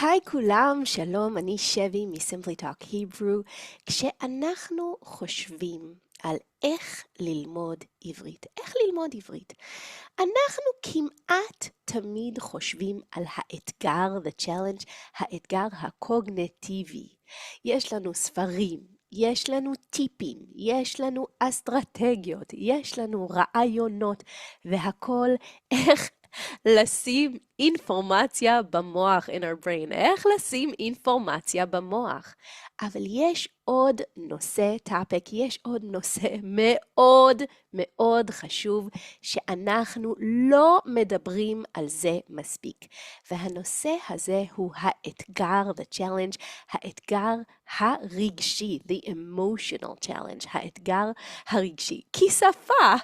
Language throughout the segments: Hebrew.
היי כולם, שלום, אני שבי מ-Simply Talk Hebrew. כשאנחנו חושבים על איך ללמוד עברית, אנחנו כמעט תמיד חושבים על האתגר, the challenge, האתגר הקוגניטיבי. יש לנו ספרים, יש לנו טיפים, יש לנו אסטרטגיות, יש לנו רעיונות, והכל איך לשים אינפורמציה במוח, in our brain, איך לשים אינפורמציה במוח. אבל יש עוד נושא topic, יש עוד נושא מאוד מאוד חשוב שאנחנו לא מדברים על זה מספיק. והנושא הזה הוא האתגר, the challenge, האתגר הרגשי, the emotional challenge, האתגר הרגשי. כי שפה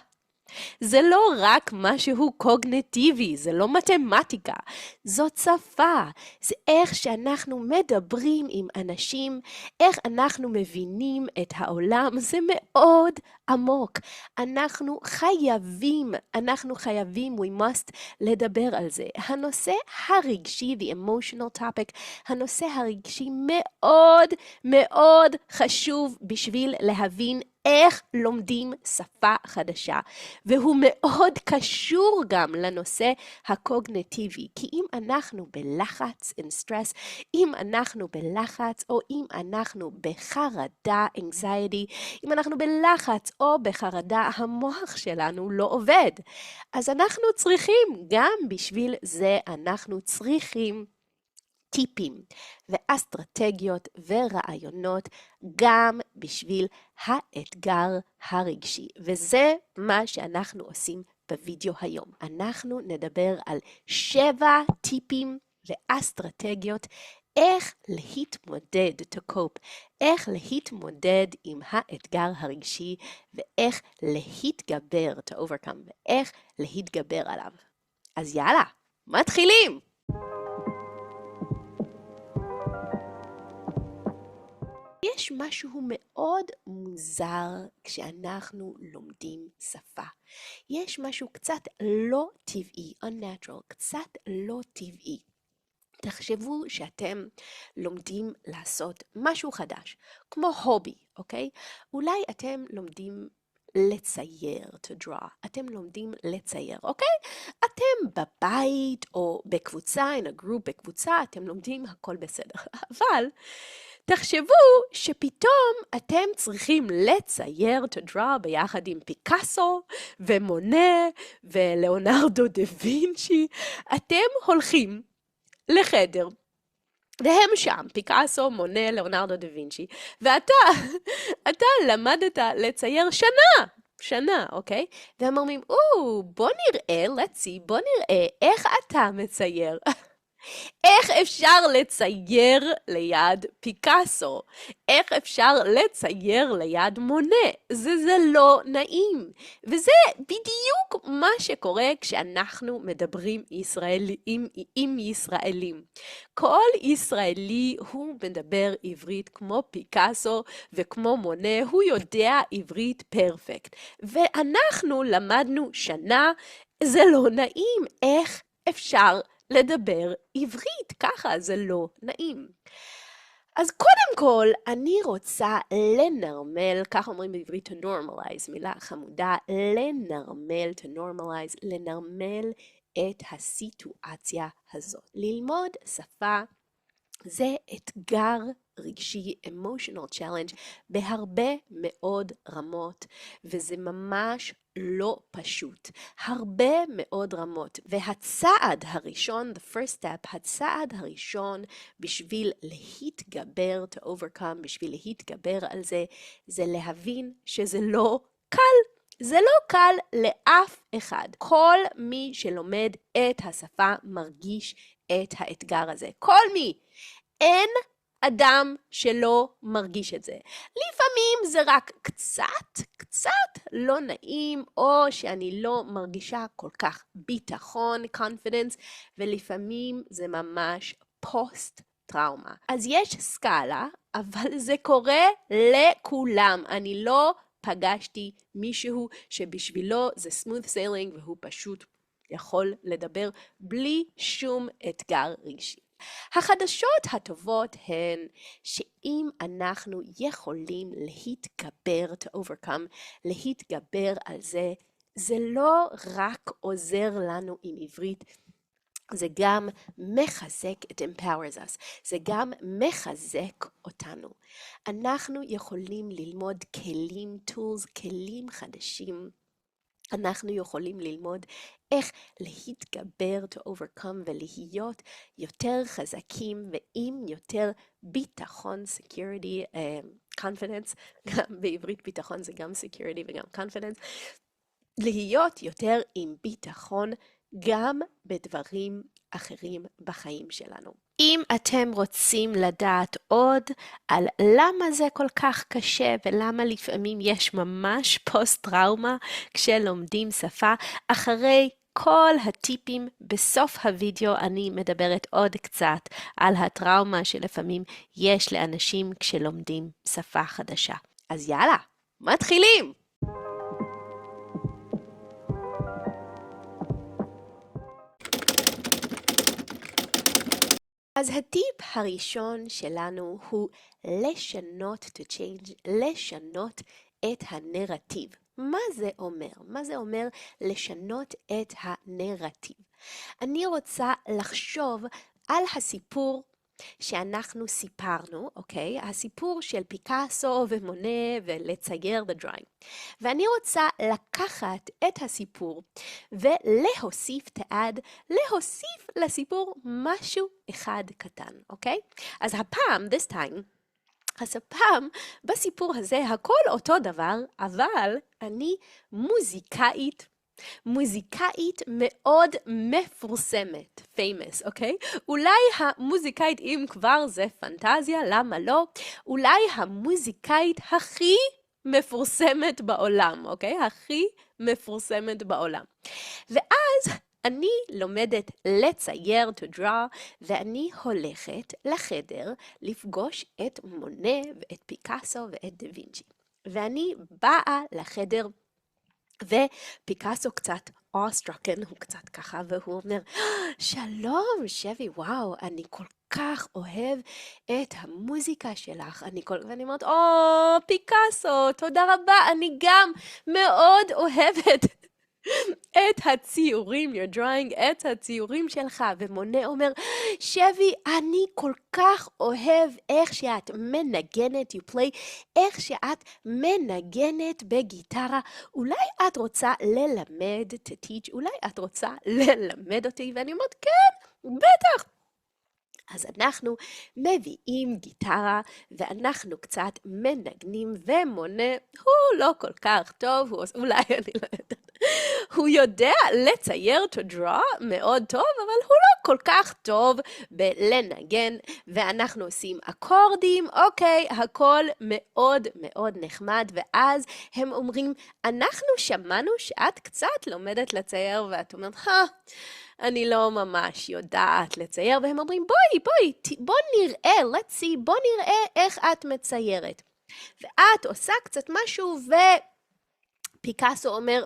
זה לא רק משהו קוגניטיבי, זה לא מתמטיקה, זאת שפה, זה איך שאנחנו מדברים עם אנשים, איך אנחנו מבינים את העולם, זה מאוד עמוק. אנחנו חייבים, we must לדבר על זה. הנושא הרגשי, the emotional topic, הנושא הרגשי מאוד מאוד חשוב בשביל להבין איך לומדים שפה חדשה, והוא מאוד קשור גם לנושא הקוגניטיבי, כי אם אנחנו בלחץ, in stress, אם אנחנו בלחץ או אם אנחנו בחרדה, anxiety, אם אנחנו בלחץ או בחרדה, המוח שלנו לא עובד. אז אנחנו צריכים, גם בשביל זה אנחנו צריכים טיפים ואסטרטגיות ורעיונות גם בשביל האתגר הרגשי. וזה מה שאנחנו עושים בווידאו היום. אנחנו נדבר על 7 טיפים ואסטרטגיות איך להתמודד, to cope, איך להתמודד עם האתגר הרגשי ואיך להתגבר, to overcome, ואיך להתגבר עליו. אז יאללה, מתחילים! יש משהו מאוד מוזר כשאנחנו לומדים שפה. יש משהו קצת לא טבעי, unnatural, קצת לא טבעי. תחשבו שאתם לומדים לעשות משהו חדש, כמו הובי, אוקיי? אולי אתם לומדים לצייר, to draw. אתם לומדים לצייר, אוקיי? אתם בבית או בקבוצה, in a group, בקבוצה, אתם לומדים הכל בסדר. אבל תחשבו שפתאום אתם צריכים לצייר, to draw, ביחד עם פיקאסו ומונה ולאונרדו דה וינצ'י. אתם הולכים לחדר, והם שם, פיקאסו, מונה, לאונרדו דה וינצ'י, ואתה למדת לצייר שנה, אוקיי? והם אומרים, בוא נראה איך אתה מצייר. איך אפשר לצייר ליד פיקאסו? איך אפשר לצייר ליד מונה? זה לא נעים. וזה בדיוק מה שקורה כשאנחנו מדברים עם ישראלים. כל ישראלי הוא מדבר עברית כמו פיקאסו וכמו מונה, הוא יודע עברית פרפקט. ואנחנו למדנו שנה, זה לא נעים. איך אפשר לדבר עברית? ככה זה לא נעים. אז קודם כל, אני רוצה לנרמל, כך אומרים בעברית to normalize, מילה חמודה, לנרמל את הסיטואציה הזאת. ללמוד שפה זה אתגר רגשי, emotional challenge, בהרבה מאוד רמות, וזה ממש לא פשוט. הרבה מאוד רמות. והצעד הראשון, the first step, הצעד הראשון בשביל להתגבר, to overcome, בשביל להתגבר על זה, זה להבין שזה לא קל. זה לא קל לאף אחד. כל מי שלומד את השפה מרגיש את האתגר הזה. כל מי. אין אדם שלא מרגיש את זה. לפעמים זה רק קצת לא נעים, או שאני לא מרגישה כל כך ביטחון, confidence, ולפעמים זה ממש פוסט טראומה. אז יש סקאלה, אבל זה קורה לכולם. אני לא פגשתי מישהו שבשבילו זה smooth sailing והוא פשוט יכול לדבר בלי שום אתגר רגשי. החדשות הטובות הן שאם אנחנו יכולים להתגבר, to overcome, להתגבר על זה, זה לא רק עוזר לנו עם עברית, זה גם מחזק, it empowers us, זה גם מחזק אותנו. אנחנו יכולים ללמוד כלים, tools, כלים חדשים. אנחנו יכולים ללמוד איך להתגבר, to overcome, ולהיות יותר חזקים ועם יותר ביטחון, security, confidence, גם בעברית ביטחון זה גם security וגם confidence, להיות יותר עם ביטחון גם בדברים אחרים בחיים שלנו. אם אתם רוצים לדעת עוד על למה זה כל כך קשה ולמה לפעמים יש ממש פוסט-טראומה כשלומדים שפה, אחרי כל הטיפים בסוף הוידאו אני מדברת עוד קצת על הטראומה שלפעמים יש לאנשים כשלומדים שפה חדשה. אז יאללה, מתחילים! אז הטיפ הראשון שלנו הוא לשנות, to change, לשנות את הנרטיב. מה זה אומר? מה זה אומר לשנות את הנרטיב? אני רוצה לחשוב על הסיפור שאנחנו סיפרנו, אוקיי? הסיפור של פיקאסו ומונה ולצייר the drawing. ואני רוצה לקחת את הסיפור ולהוסיף, להוסיף לסיפור משהו אחד קטן, אוקיי? אז הפעם, this time, אז הפעם בסיפור הזה הכל אותו דבר, אבל אני מוזיקאית מאוד מפורסמת, famous, אוקיי? אולי המוזיקאית, אם כבר זה פנטזיה, למה לא? אולי המוזיקאית הכי מפורסמת בעולם, אוקיי? הכי מפורסמת בעולם. ואז אני לומדת לצייר, to draw, ואני הולכת לחדר לפגוש את מונה ואת פיקאסו ואת דה וינצ'י. ואני באה לחדר ופיקאסו קצת awestrucken, הוא קצת ככה, והוא אומר, שלום שבי, וואו, אני כל כך אוהב את המוזיקה שלך. ואני אומרת, פיקאסו, תודה רבה, אני גם מאוד אוהבת את הציורים, you're drawing, את הציורים שלך, ומונה אומר, שבי, אני כל כך אוהב איך שאת מנגנת, you play, איך שאת מנגנת בגיטרה, אולי את רוצה ללמד, to teach, אולי את רוצה ללמד אותי, ואני אומרת, כן, בטח. אז אנחנו מביאים גיטרה ואנחנו קצת מנגנים ומונה, הוא לא כל כך טוב, אולי אני לא יודעת, הוא יודע לצייר to draw מאוד טוב, אבל הוא לא כל כך טוב בלנגן, ואנחנו עושים אקורדים, אוקיי, הכל מאוד מאוד נחמד, ואז הם אומרים, אנחנו שמענו שאת קצת לומדת לצייר, ואת אומרת, אני לא ממש יודעת לצייר, והם אומרים, בוא נראה, let's see, בוא נראה איך את מציירת. ואת עושה קצת משהו, ופיקאסו אומר,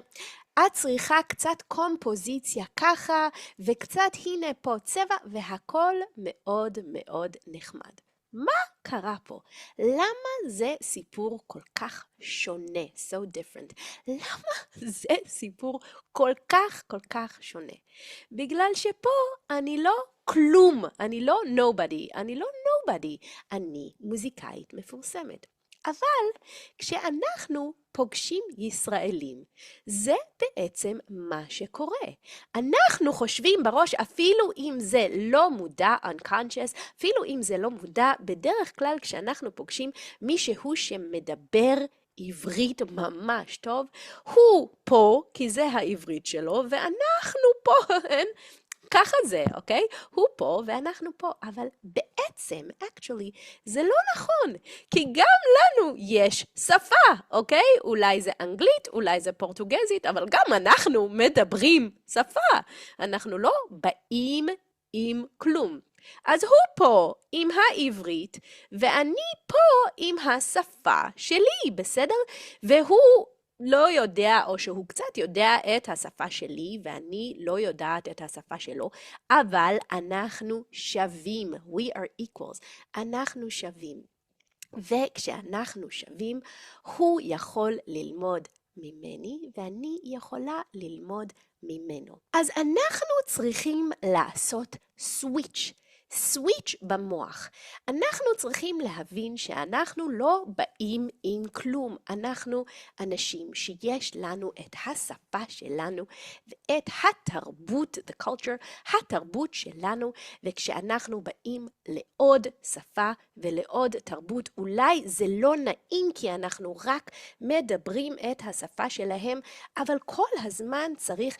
את צריכה קצת קומפוזיציה ככה, וקצת הנה פה צבע, והכל מאוד מאוד נחמד. מה קרה פה? למה זה סיפור כל כך שונה? So different. למה זה סיפור כל כך שונה? בגלל שפה אני לא כלום, אני לא nobody, אני מוזיקאית מפורסמת. אבל כשאנחנו פוגשים ישראלים, זה בעצם מה שקורה. אנחנו חושבים בראש, אפילו אם זה לא מודע, unconscious, אפילו אם זה לא מודע, בדרך כלל כשאנחנו פוגשים מישהו שמדבר עברית ממש טוב, הוא פה, כי זה העברית שלו, ואנחנו פה, ככה זה, אוקיי? הוא פה ואנחנו פה, אבל בעצם, actually, זה לא נכון, כי גם לנו יש שפה, אוקיי? אולי זה אנגלית, אולי זה פורטוגזית, אבל גם אנחנו מדברים שפה. אנחנו לא באים עם כלום. אז הוא פה עם העברית, ואני פה עם השפה שלי, בסדר? והוא לא יודע, או שהוא קצת יודע את השפה שלי, ואני לא יודעת את השפה שלו, אבל אנחנו שווים. We are equals. אנחנו שווים. וכשאנחנו שווים, הוא יכול ללמוד ממני, ואני יכולה ללמוד ממנו. אז אנחנו צריכים לעשות סוויץ'. סוויץ' במוח. אנחנו צריכים להבין שאנחנו לא באים עם כלום. אנחנו אנשים שיש לנו את השפה שלנו ואת התרבות, the culture, התרבות שלנו, וכשאנחנו באים לעוד שפה ולעוד תרבות, אולי זה לא נעים כי אנחנו רק מדברים את השפה שלהם, אבל כל הזמן צריך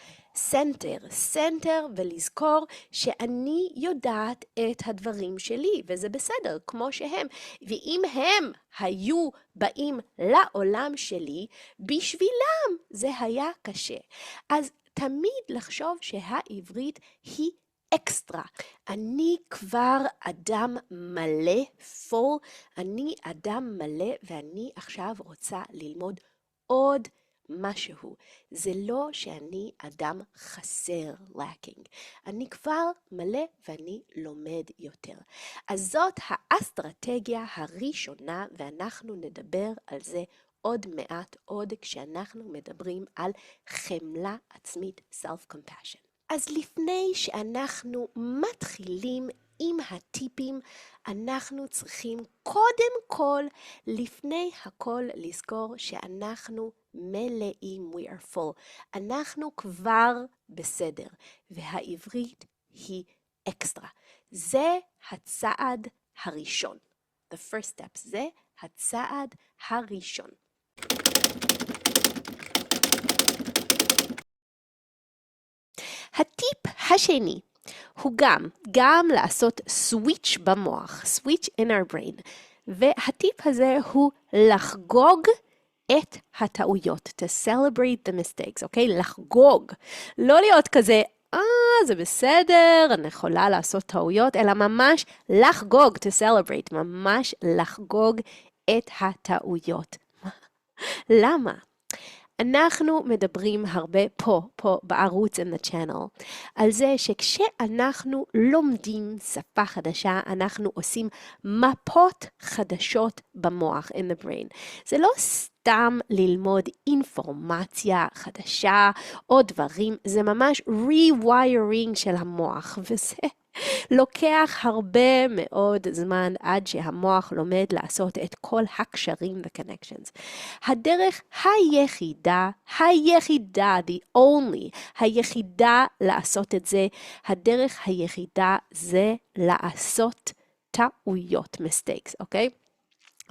סנטר ולזכור שאני יודעת את הדברים שלי, וזה בסדר, כמו שהם. ואם הם היו באים לעולם שלי, בשבילם זה היה קשה. אז תמיד לחשוב שהעברית היא אקסטרה. אני כבר אדם מלא, full, אני אדם מלא, ואני עכשיו רוצה ללמוד עוד משהו. זה לא שאני אדם חסר, lacking. אני כבר מלא ואני לומד יותר. אז זאת האסטרטגיה הראשונה, ואנחנו נדבר על זה עוד מעט, עוד כשאנחנו מדברים על חמלה עצמית, self-compassion. אז לפני שאנחנו מתחילים עם הטיפים, אנחנו צריכים קודם כל, לפני הכל, לזכור שאנחנו מלאים, we are full. אנחנו כבר בסדר, והעברית היא אקסטרה. זה הצעד הראשון. The first step, זה הצעד הראשון. הטיפ השני הוא גם לעשות סוויץ' במוח, switch in our brain. והטיפ הזה הוא לחגוג את הטעויות, to celebrate the mistakes, אוקיי? לחגוג. לא להיות כזה, זה בסדר, אני יכולה לעשות טעויות, אלא ממש לחגוג, to celebrate, ממש לחגוג את הטעויות. למה? אנחנו מדברים הרבה פה בערוץ in the channel, על זה שכשאנחנו לומדים שפה חדשה, אנחנו עושים מפות חדשות במוח, in the brain. זה לא סתם ללמוד אינפורמציה חדשה או דברים, זה ממש rewiring של המוח, וזה לוקח הרבה מאוד זמן עד שהמוח לומד לעשות את כל הקשרים ו-connections. הדרך היחידה, the only, היחידה לעשות את זה, הדרך היחידה זה לעשות טעויות, mistakes, אוקיי?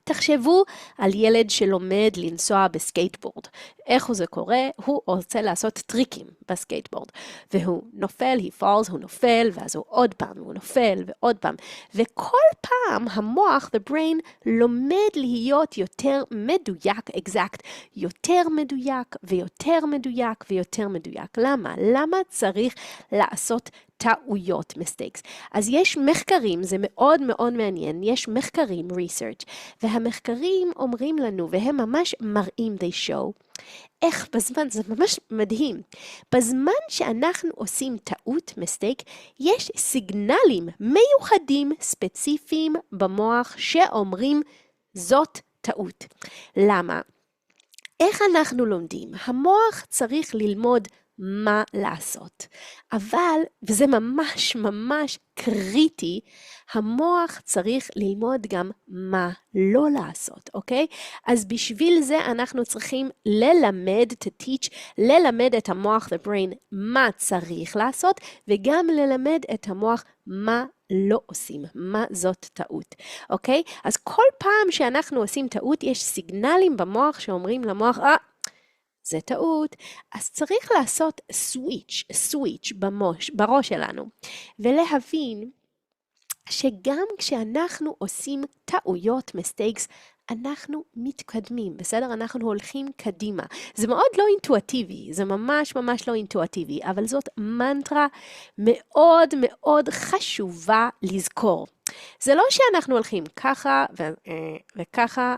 תחשבו על ילד שלומד לנסוע בסקייטבורד. איך זה קורה? הוא רוצה לעשות טריקים בסקייטבורד. והוא נופל, he falls, הוא נופל, ואז הוא עוד פעם, הוא נופל ועוד פעם. וכל פעם המוח, the brain, לומד להיות יותר מדויק, exact, יותר מדויק ויותר מדויק ויותר מדויק. למה? למה צריך לעשות טעויות, mistakes. אז יש מחקרים, זה מאוד מאוד מעניין, יש מחקרים, research, והמחקרים אומרים לנו, והם ממש מראים, they show, איך בזמן, זה ממש מדהים, בזמן שאנחנו עושים טעות, mistake, יש סיגנלים מיוחדים, ספציפיים במוח, שאומרים, זאת טעות. למה? איך אנחנו לומדים? המוח צריך ללמוד מה לעשות. אבל, וזה ממש ממש קריטי, המוח צריך ללמוד גם מה לא לעשות, אוקיי? אז בשביל זה אנחנו צריכים ללמד, to teach, ללמד את המוח, the brain, מה צריך לעשות, וגם ללמד את המוח מה לא עושים, מה זאת טעות, אוקיי? אז כל פעם שאנחנו עושים טעות, יש סיגנלים במוח שאומרים למוח, זה טעות, אז צריך לעשות סוויץ' בראש שלנו, ולהבין שגם כשאנחנו עושים טעויות, mistakes, אנחנו מתקדמים, בסדר? אנחנו הולכים קדימה. זה מאוד לא אינטואטיבי, זה ממש ממש לא אינטואטיבי, אבל זאת מנטרה מאוד מאוד חשובה לזכור. זה לא שאנחנו הולכים ככה וככה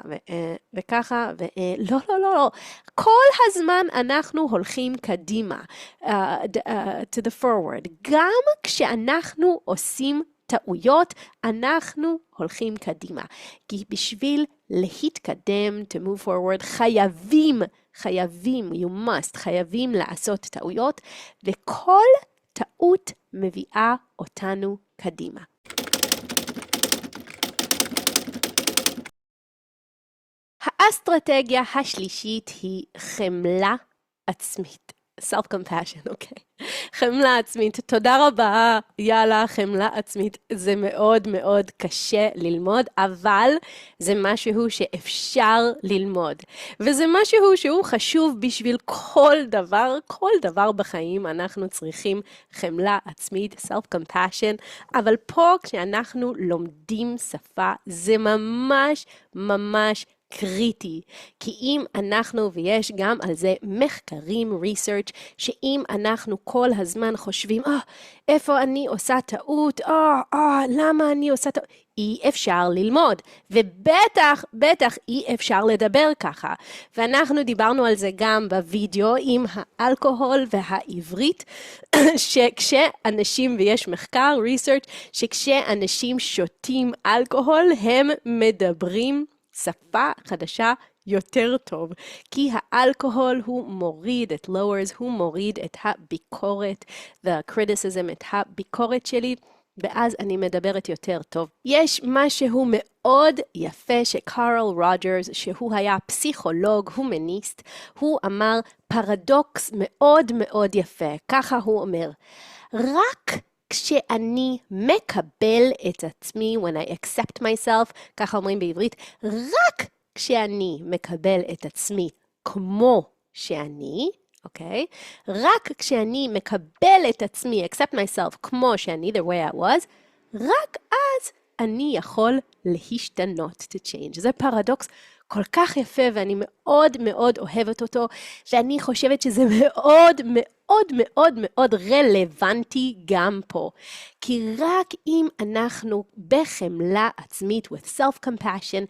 וככה לא, לא, לא, לא. כל הזמן אנחנו הולכים קדימה, to the forward. גם כשאנחנו עושים טעויות, אנחנו הולכים קדימה. כי בשביל להתקדם, to move forward, חייבים, you must, חייבים לעשות טעויות, וכל טעות מביאה אותנו קדימה. האסטרטגיה השלישית היא חמלה עצמית. self-compassion, אוקיי. חמלה עצמית, תודה רבה, יאללה, חמלה עצמית. זה מאוד מאוד קשה ללמוד, אבל זה משהו שאפשר ללמוד. וזה משהו שהוא חשוב בשביל כל דבר בחיים אנחנו צריכים חמלה עצמית, self-compassion, אבל פה כשאנחנו לומדים שפה, זה ממש קריטי, כי אם אנחנו, ויש גם על זה מחקרים, research, שאם אנחנו כל הזמן חושבים, איפה אני עושה טעות, למה אני עושה טעות, אי אפשר ללמוד, ובטח אי אפשר לדבר ככה, ואנחנו דיברנו על זה גם בווידאו עם האלכוהול והעברית, שכשאנשים, ויש מחקר, research, שכשאנשים שותים אלכוהול, הם מדברים שפה חדשה יותר טוב, כי האלכוהול הוא מוריד את lowers, הוא מוריד את הביקורת, criticism, את הביקורת שלי, ואז אני מדברת יותר טוב. יש משהו מאוד יפה שקארל רוג'רס, שהוא היה פסיכולוג, הומניסט, הוא אמר פרדוקס מאוד מאוד יפה, ככה הוא אומר, רק כשאני מקבל את עצמי, when I accept myself, ככה אומרים בעברית, רק כשאני מקבל את עצמי כמו שאני, אוקיי? רק כשאני מקבל את עצמי, accept myself כמו שאני, the way I was, רק אז אני יכול להשתנות, to change. זה פרדוקס כל כך יפה, ואני מאוד מאוד אוהבת אותו, ואני חושבת שזה מאוד רלוונטי גם פה. כי רק אם אנחנו בחמלה עצמית, with self-compassion,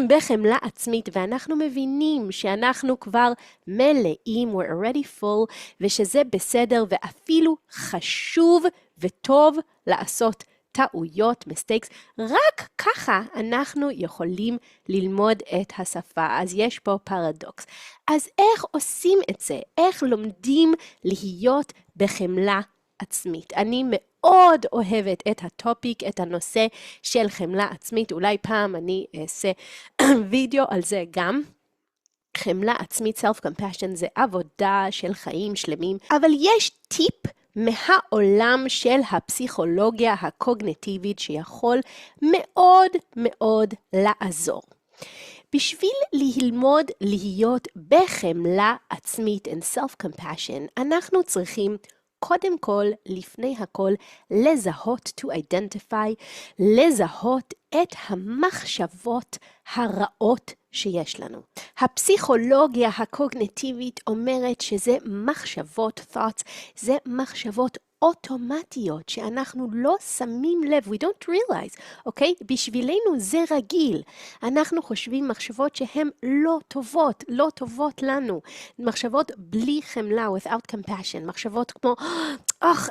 בחמלה עצמית, ואנחנו מבינים שאנחנו כבר מלאים, we're already full, ושזה בסדר, ואפילו חשוב וטוב לעשות טעויות, mistakes, רק ככה אנחנו יכולים ללמוד את השפה. אז יש פה פרדוקס. אז איך עושים את זה? איך לומדים להיות בחמלה עצמית? אני מאוד אוהבת את הטופיק, את הנושא של חמלה עצמית. אולי פעם אני אעשה וידאו על זה גם. חמלה עצמית, self-compassion, זה עבודה של חיים שלמים. אבל יש טיפ מהעולם של הפסיכולוגיה הקוגניטיבית שיכול מאוד מאוד לעזור. בשביל ללמוד להיות בחמלה עצמית and self-compassion, אנחנו צריכים קודם כל, לפני הכל, לזהות, to identify, לזהות את המחשבות הרעות שיש לנו. הפסיכולוגיה הקוגניטיבית אומרת שזה מחשבות, thoughts, זה מחשבות אוטומטיות שאנחנו לא שמים לב, we don't realize, אוקיי? בשבילנו זה רגיל. אנחנו חושבים מחשבות שהן לא טובות לנו. מחשבות בלי חמלה, without compassion. מחשבות כמו,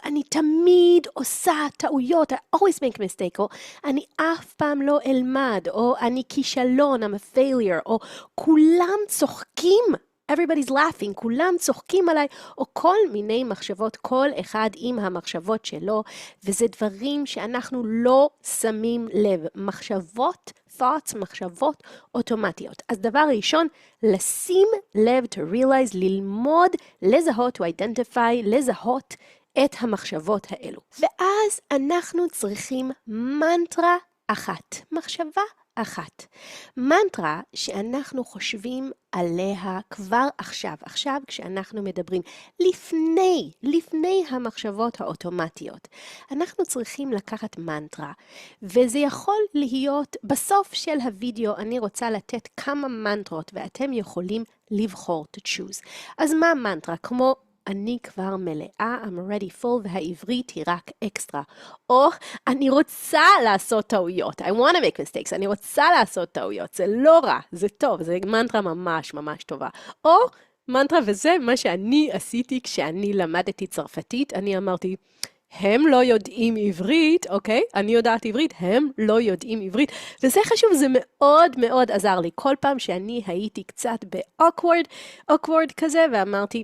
אני תמיד עושה טעויות, I always make mistake, או אני אף פעם לא אלמד, או אני כישלון, I'm a failure, או כולם צוחקים, everybody's laughing, כולם צוחקים עליי, או כל מיני מחשבות, כל אחד עם המחשבות שלו, וזה דברים שאנחנו לא שמים לב. מחשבות, thoughts, מחשבות אוטומטיות. אז דבר ראשון, לשים לב, to realize, ללמוד, לזהות, to identify, לזהות את המחשבות האלו. ואז אנחנו צריכים מנטרה אחת, מחשבה אחת. מנטרה שאנחנו חושבים עליה כבר עכשיו כשאנחנו מדברים, לפני המחשבות האוטומטיות. אנחנו צריכים לקחת מנטרה, וזה יכול להיות, בסוף של הוידאו אני רוצה לתת כמה מנטרות, ואתם יכולים לבחור to choose. אז מה מנטרה? כמו אני כבר מלאה, I'm ready full, והעברית היא רק אקסטרה. או אני רוצה לעשות טעויות, I want to make mistakes, אני רוצה לעשות טעויות, זה לא רע, זה טוב, זה מנטרה ממש ממש טובה. או מנטרה, וזה מה שאני עשיתי כשאני למדתי צרפתית, אני אמרתי, הם לא יודעים עברית, אוקיי? אני יודעת עברית, הם לא יודעים עברית. וזה חשוב, זה מאוד מאוד עזר לי. כל פעם שאני הייתי קצת ב-awkward כזה, ואמרתי,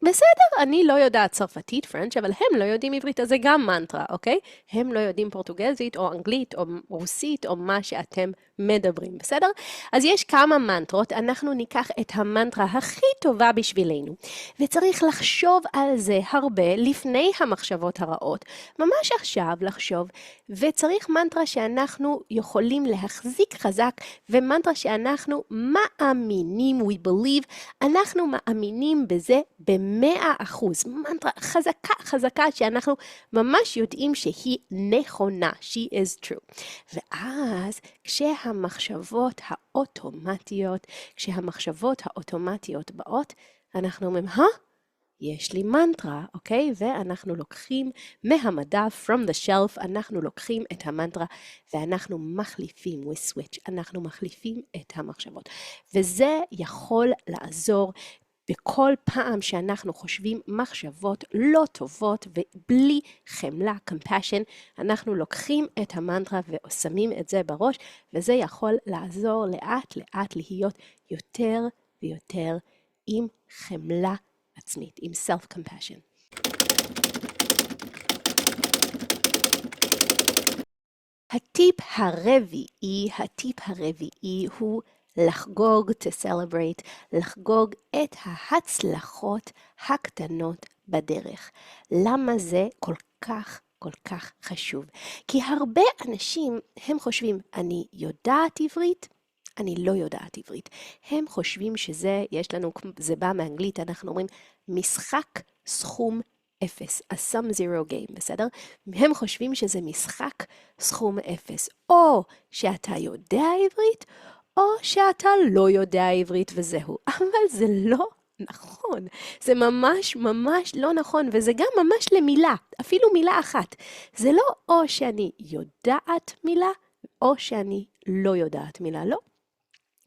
בסדר, אני לא יודעת צרפתית, פרנץ', אבל הם לא יודעים עברית, אז זה גם מנטרה, אוקיי? הם לא יודעים פורטוגזית, או אנגלית, או רוסית, או מה שאתם מדברים, בסדר? אז יש כמה מנטרות, אנחנו ניקח את המנטרה הכי טובה בשבילנו, וצריך לחשוב על זה הרבה לפני המחשבות הרעות, ממש עכשיו לחשוב, וצריך מנטרה שאנחנו יכולים להחזיק חזק, ומנטרה שאנחנו מאמינים, we believe, אנחנו מאמינים בזה ב100%, מנטרה חזקה שאנחנו ממש יודעים שהיא נכונה, she is true. ואז כשהמחשבות האוטומטיות באות, אנחנו אומרים, יש לי מנטרה, אוקיי? ואנחנו לוקחים מהמדף, from the shelf, אנחנו לוקחים את המנטרה, ואנחנו מחליפים, we switch, אנחנו מחליפים את המחשבות. וזה יכול לעזור בכל פעם שאנחנו חושבים מחשבות לא טובות ובלי חמלה, compassion, אנחנו לוקחים את המנטרה ושמים את זה בראש, וזה יכול לעזור לאט לאט להיות יותר ויותר עם חמלה עצמית, עם self-compassion. הטיפ הרביעי הוא לחגוג, to celebrate, לחגוג את ההצלחות הקטנות בדרך. למה זה כל כך חשוב? כי הרבה אנשים הם חושבים, אני יודעת עברית, אני לא יודעת עברית. הם חושבים שזה, יש לנו, זה בא מאנגלית, אנחנו אומרים, משחק סכום 0, a sum zero game, בסדר? הם חושבים שזה משחק סכום 0, או שאתה יודע עברית, או שאתה לא יודע עברית וזהו. אבל זה לא נכון. זה ממש לא נכון, וזה גם ממש למילה, אפילו מילה אחת. זה לא או שאני יודעת מילה, או שאני לא יודעת מילה, לא.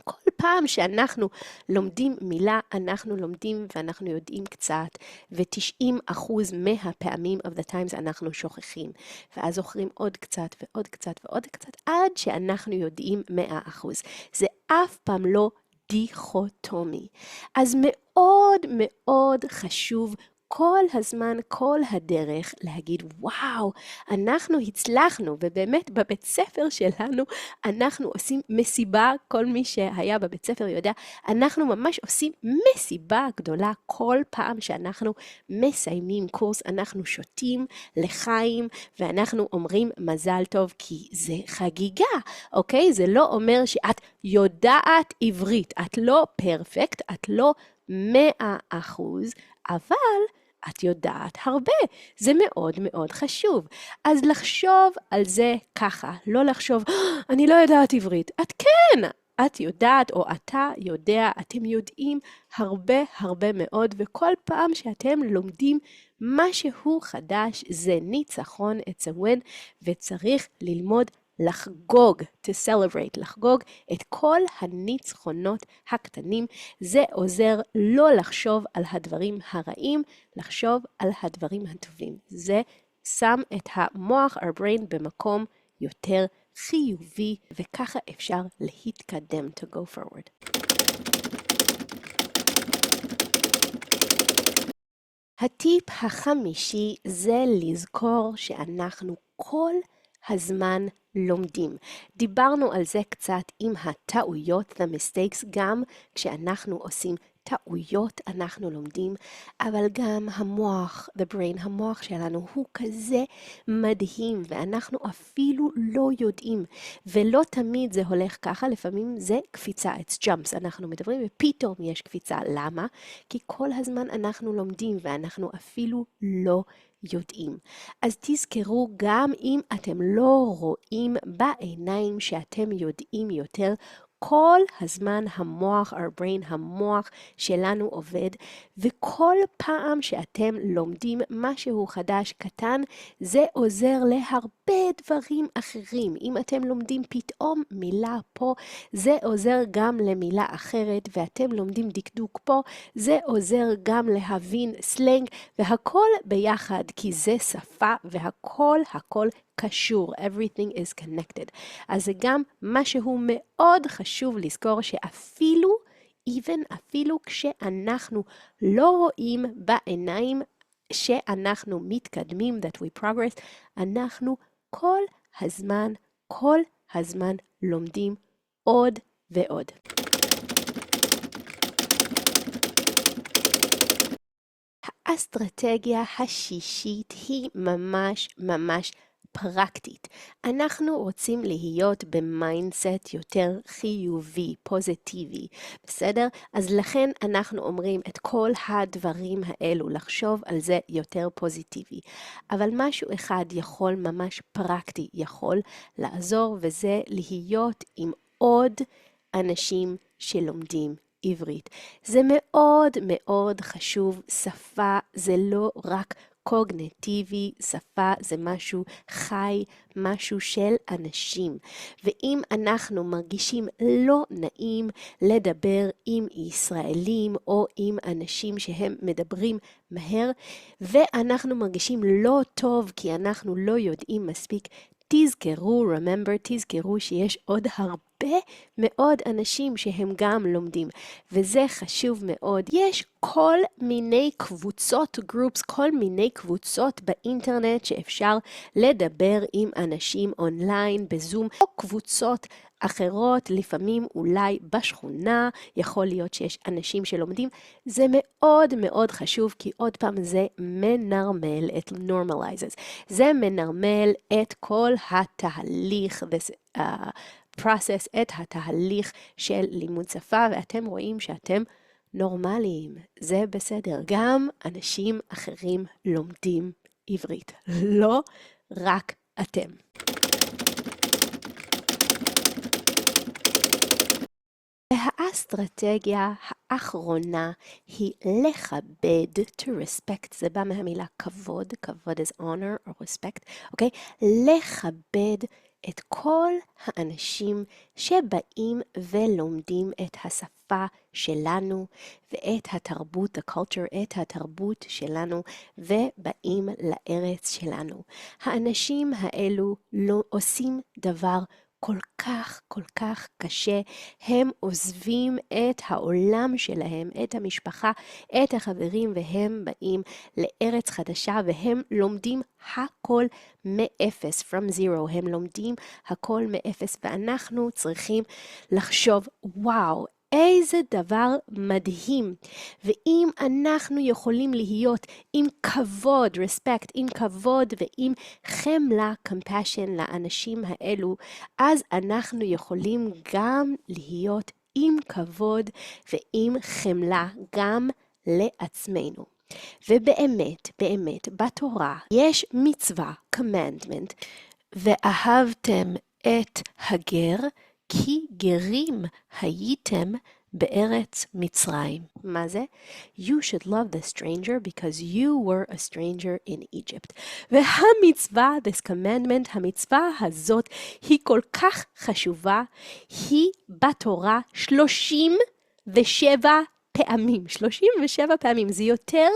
כל פעם שאנחנו לומדים מילה, אנחנו לומדים ואנחנו יודעים קצת, ו90% מהפעמים of the times אנחנו שוכחים, ואז זוכרים עוד קצת ועוד קצת ועוד קצת, עד שאנחנו יודעים 100%. זה אף פעם לא דיכוטומי. אז מאוד חשוב כל הזמן, כל הדרך להגיד, וואו, אנחנו הצלחנו, ובאמת בבית ספר שלנו אנחנו עושים מסיבה, כל מי שהיה בבית ספר יודע, אנחנו ממש עושים מסיבה גדולה, כל פעם שאנחנו מסיימים קורס, אנחנו שותים לחיים, ואנחנו אומרים מזל טוב, כי זה חגיגה, אוקיי? זה לא אומר שאת יודעת עברית, את לא פרפקט, את לא 100%, אבל את יודעת הרבה, זה מאוד חשוב. אז לחשוב על זה ככה, לא לחשוב, אני לא יודעת עברית. את כן, את יודעת או אתה יודע, אתם יודעים הרבה מאוד, וכל פעם שאתם לומדים משהו חדש, זה ניצחון, it's a win, וצריך ללמוד לחגוג, to celebrate, לחגוג את כל הניצחונות הקטנים. זה עוזר לא לחשוב על הדברים הרעים, לחשוב על הדברים הטובים. זה שם את המוח, our brain, במקום יותר חיובי, וככה אפשר להתקדם, to go forward. הטיפ החמישי זה לזכור שאנחנו כל הזמן לומדים. דיברנו על זה קצת עם הטעויות, the mistakes, גם כשאנחנו עושים טעויות אנחנו לומדים, אבל גם המוח, the brain, המוח שלנו הוא כזה מדהים, ואנחנו אפילו לא יודעים, ולא תמיד זה הולך ככה, לפעמים זה קפיצה, it's jumps, אנחנו מדברים ופתאום יש קפיצה, למה? כי כל הזמן אנחנו לומדים, ואנחנו אפילו לא יודעים. אז תזכרו, גם אם אתם לא רואים בעיניים שאתם יודעים יותר, כל הזמן המוח, our brain, המוח שלנו עובד, וכל פעם שאתם לומדים משהו חדש קטן, זה עוזר להרבה דברים אחרים. אם אתם לומדים פתאום מילה פה, זה עוזר גם למילה אחרת, ואתם לומדים דקדוק פה, זה עוזר גם להבין סלנג, והכל ביחד, כי זה שפה, והכל קשור. Everything is connected. אז זה גם משהו מאוד חשוב לזכור שאפילו, אפילו כשאנחנו לא רואים בעיניים שאנחנו מתקדמים, that we progress, אנחנו כל הזמן לומדים עוד ועוד. האסטרטגיה השישית היא ממש פרקטית. אנחנו רוצים להיות במיינדסט יותר חיובי, פוזיטיבי, בסדר? אז לכן אנחנו אומרים את כל הדברים האלו, לחשוב על זה יותר פוזיטיבי. אבל משהו אחד יכול ממש פרקטי, יכול לעזור, וזה להיות עם עוד אנשים שלומדים עברית. זה מאוד חשוב. שפה זה לא רק קוגניטיבי, שפה זה משהו חי, משהו של אנשים. ואם אנחנו מרגישים לא נעים לדבר עם ישראלים או עם אנשים שהם מדברים מהר, ואנחנו מרגישים לא טוב כי אנחנו לא יודעים מספיק, תזכרו שיש עוד הרבה מאוד אנשים שהם גם לומדים, וזה חשוב מאוד. יש כל מיני קבוצות, כל מיני קבוצות באינטרנט שאפשר לדבר עם אנשים אונליין, בזום, או קבוצות אחרות, לפעמים אולי בשכונה, יכול להיות שיש אנשים שלומדים. זה מאוד חשוב, כי עוד פעם זה מנרמל, את normalizes. זה מנרמל את כל התהליך, process, את התהליך של לימוד שפה, ואתם רואים שאתם נורמליים. זה בסדר. גם אנשים אחרים לומדים עברית. לא רק אתם. והאסטרטגיה האחרונה היא לכבד, to respect, זה בא מהמילה כבוד, כבוד is honor or respect, אוקיי? לכבד את כל האנשים שבאים ולומדים את השפה שלנו ואת התרבות, the culture, את התרבות שלנו, ובאים לארץ שלנו. האנשים האלו לא עושים דבר כל כך קשה. הם עוזבים את העולם שלהם, את המשפחה, את החברים, והם באים לארץ חדשה, והם לומדים הכל מאפס, from zero. הם לומדים הכל מאפס, ואנחנו צריכים לחשוב, וואו, איזה דבר מדהים. ואם אנחנו יכולים להיות עם כבוד, respect, עם כבוד ועם חמלה, compassion לאנשים האלו, אז אנחנו יכולים גם להיות עם כבוד ועם חמלה גם לעצמנו. ובאמת, בתורה יש מצווה, commandment, ואהבתם את הגר, כי גרים הייתם בארץ מצרים. מה זה? You should love the stranger because you were a stranger in Egypt. והמצווה, this commandment, המצווה הזאת היא כל כך חשובה, היא בתורה 37 פעמים. 37 פעמים, זה יותר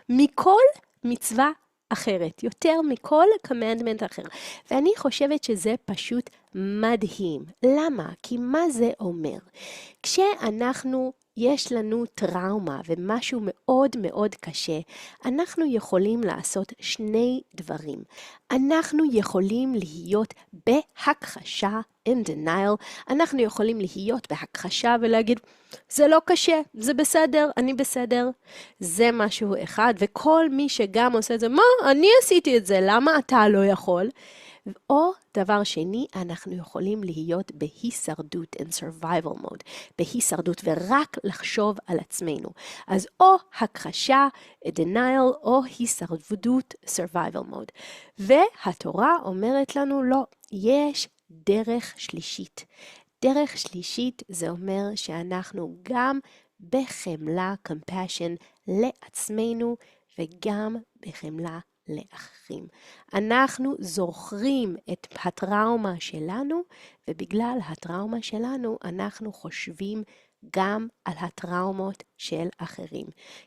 מכל מצווה אחרת, יותר מכל commandment אחר. ואני חושבת שזה פשוט מדהים. למה? כי מה זה אומר? כשאנחנו יש לנו טראומה ומשהו מאוד קשה, אנחנו יכולים לעשות שני דברים. אנחנו יכולים להיות בהכחשה, in denial, אנחנו יכולים להיות בהכחשה ולהגיד, זה לא קשה, זה בסדר, אני בסדר. זה משהו אחד, וכל מי שגם עושה את זה, מה? אני עשיתי את זה, למה אתה לא יכול? או דבר שני, אנחנו יכולים להיות בהישרדות, in survival mode, בהישרדות ורק לחשוב על עצמנו. אז או הכחשה, denial, או הישרדות, survival mode. והתורה אומרת לנו, לא, יש דרך שלישית. דרך שלישית זה אומר שאנחנו גם בחמלה, compassion, לעצמנו וגם בחמלה לאחרים. אנחנו זוכרים את הטראומה שלנו, ובגלל הטראומה שלנו אנחנו חושבים גם על הטראומות של אחרים.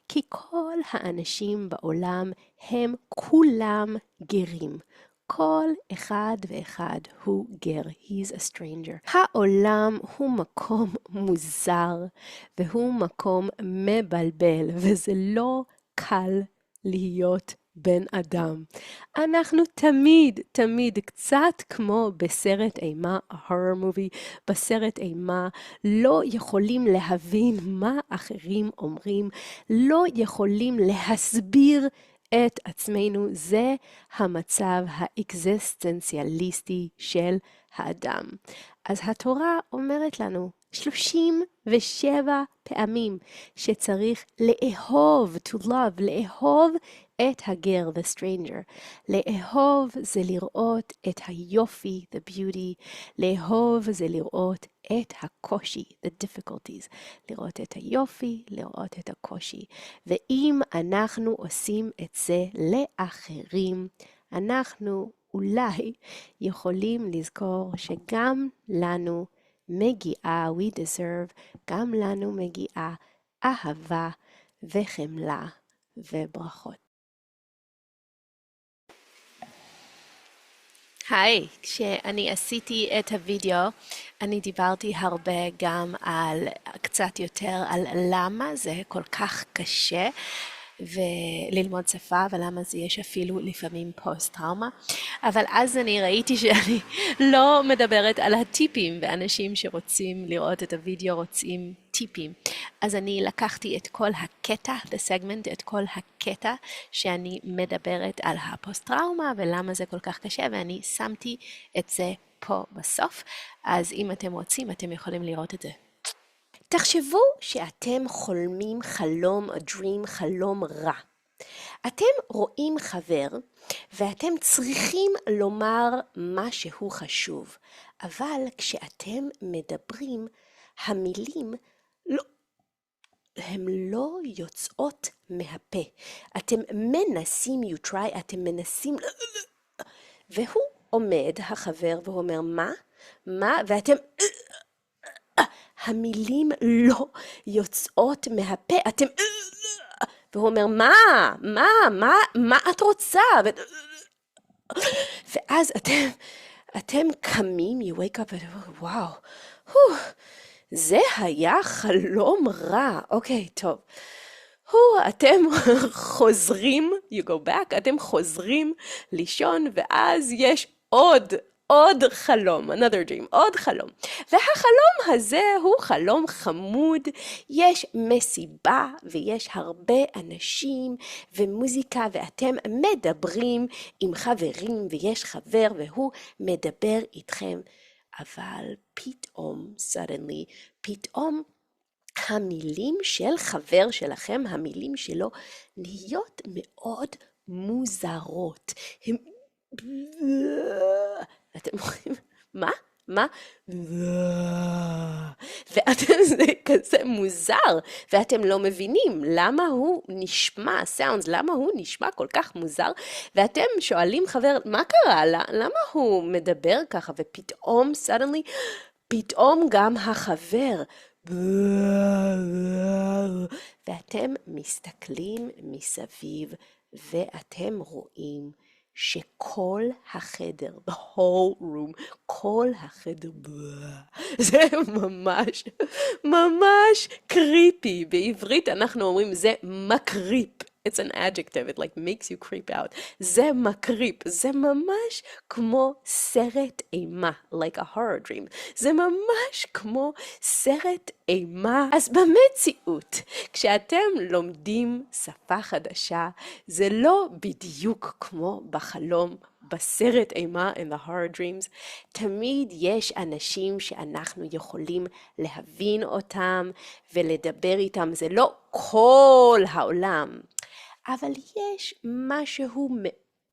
כי כל האנשים בעולם הם כולם גרים. כל אחד ואחד הוא גר. He's a stranger. העולם הוא מקום מוזר, והוא מקום מבלבל, וזה לא קל להיות בן אדם. אנחנו תמיד קצת כמו בסרט אימה, horror movie, בסרט אימה, לא יכולים להבין מה אחרים אומרים, לא יכולים להסביר את עצמנו. זה המצב האקזיסטנציאליסטי של האדם. אז התורה אומרת לנו 37 פעמים שצריך לאהוב, to love, לאהוב את הגר, the stranger. לאהוב זה לראות את היופי, the beauty. לאהוב זה לראות את הקושי, the difficulties. לראות את היופי, לראות את הקושי. ואם אנחנו עושים את זה לאחרים, אנחנו אולי יכולים לזכור שגם לנו מגיעה, we deserve, גם לנו מגיעה אהבה וחמלה וברכות. היי, כשאני עשיתי את הוידאו, אני דיברתי הרבה גם על, קצת יותר על למה זה כל כך קשה וללמוד שפה, ולמה זה יש אפילו לפעמים פוסט-טראומה. אבל אז אני ראיתי שאני לא מדברת על הטיפים, ואנשים שרוצים לראות את הוידאו רוצים טיפים. אז אני לקחתי את כל הקטע, the segment, את כל הקטע שאני מדברת על הפוסט-טראומה, ולמה זה כל כך קשה, ואני שמתי את זה פה בסוף. אז אם אתם רוצים, אתם יכולים לראות את זה. תחשבו שאתם חולמים חלום, a dream, חלום רע. אתם רואים חבר, ואתם צריכים לומר משהו חשוב. אבל כשאתם מדברים, המילים הן לא יוצאות מהפה. אתם מנסים, you try, אתם מנסים, והוא עומד, החבר, והוא אומר, מה? ואתם, המילים לא יוצאות מהפה, אתם, והוא אומר, מה את רוצה? ואז אתם קמים, you wake up, וואו, זה היה חלום רע. אוקיי, טוב. אתם חוזרים, you go back, אתם חוזרים לישון, ואז יש עוד חלום, another dream, עוד חלום. והחלום הזה הוא חלום חמוד, יש מסיבה ויש הרבה אנשים ומוזיקה, ואתם מדברים עם חברים, ויש חבר והוא מדבר איתכם. אבל פתאום, suddenly, פתאום המילים של חבר שלכם, המילים שלו, נהיות מאוד מוזרות. הם אתם אומרים, מה? ואתם זה כזה מוזר, ואתם לא מבינים למה הוא נשמע, sounds, למה הוא נשמע כל כך מוזר, ואתם שואלים חבר, מה קרה? למה הוא מדבר ככה? ופתאום, suddenly, פתאום גם החבר, ואתם מסתכלים מסביב, ואתם רואים שכל החדר, the whole room, כל החדר, זה ממש קריפי. בעברית אנחנו אומרים זה מקריפ. It's an adjective, it like makes you creep out. זה מקריפ, זה ממש כמו סרט אימה, like a horror dream. זה ממש כמו סרט אימה. אז במציאות, כשאתם לומדים שפה חדשה, זה לא בדיוק כמו בחלום, בסרט אימה, in the horror dreams. תמיד יש אנשים שאנחנו יכולים להבין אותם ולדבר איתם. זה לא כל העולם. אבל יש משהו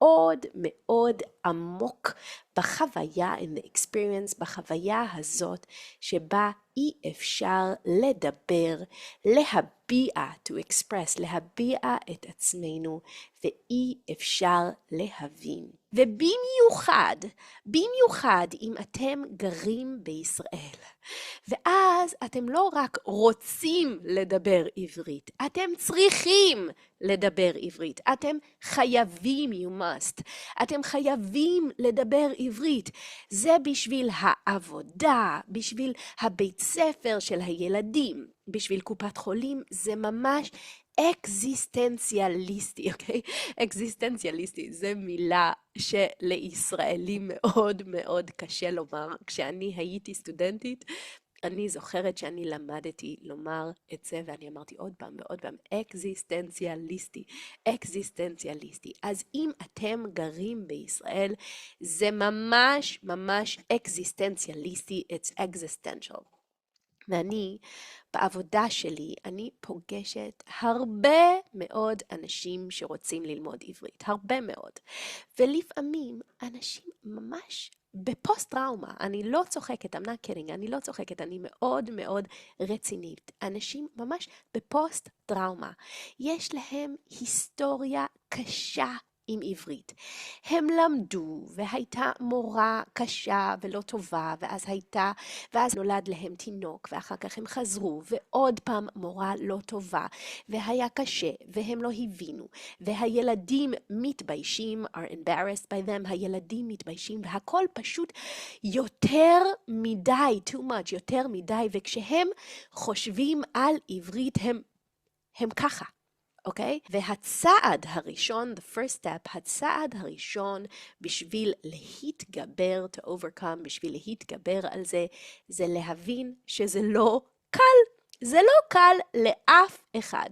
מאוד מאוד עמוק בחוויה, in the experience, בחוויה הזאת שבה אי אפשר לדבר, להביע, to express, להביע את עצמנו, ואי אפשר להבין. ובמיוחד, במיוחד אם אתם גרים בישראל, ואז אתם לא רק רוצים לדבר עברית, אתם צריכים לדבר עברית, אתם חייבים, you must, אתם חייבים לדבר עברית. זה בשביל העבודה, בשביל הבית ספר של הילדים, בשביל קופת חולים, זה ממש אקזיסטנציאליסטי, אוקיי? אקזיסטנציאליסטי, זה מילה שלישראלים מאוד מאוד קשה לומר. כשאני הייתי סטודנטית, אני זוכרת שאני למדתי לומר את זה, ואני אמרתי עוד פעם ועוד פעם, אקזיסטנציאליסטי, אקזיסטנציאליסטי. אז אם אתם גרים בישראל, זה ממש ממש אקזיסטנציאליסטי, it's existential. ואני, בעבודה שלי, אני פוגשת הרבה מאוד אנשים שרוצים ללמוד עברית, הרבה מאוד. ולפעמים אנשים ממש בפוסט-טראומה, אני לא צוחקת, I'm not kidding, אני לא צוחקת, אני מאוד מאוד רצינית. אנשים ממש בפוסט-טראומה. יש להם היסטוריה קשה עם עברית. הם למדו והייתה מורה קשה ולא טובה, ואז נולד להם תינוק, ואחר כך הם חזרו, ועוד פעם מורה לא טובה, והיה קשה, והם לא הבינו, והילדים מתביישים, are embarrassed by them, הילדים מתביישים, והכל פשוט יותר מדי, too much, יותר מדי, וכשהם חושבים על עברית, הם ככה. אוקיי? והצעד הראשון, the first step, הצעד הראשון בשביל להתגבר, to overcome, בשביל להתגבר על זה, זה להבין שזה לא קל. זה לא קל לאף אחד.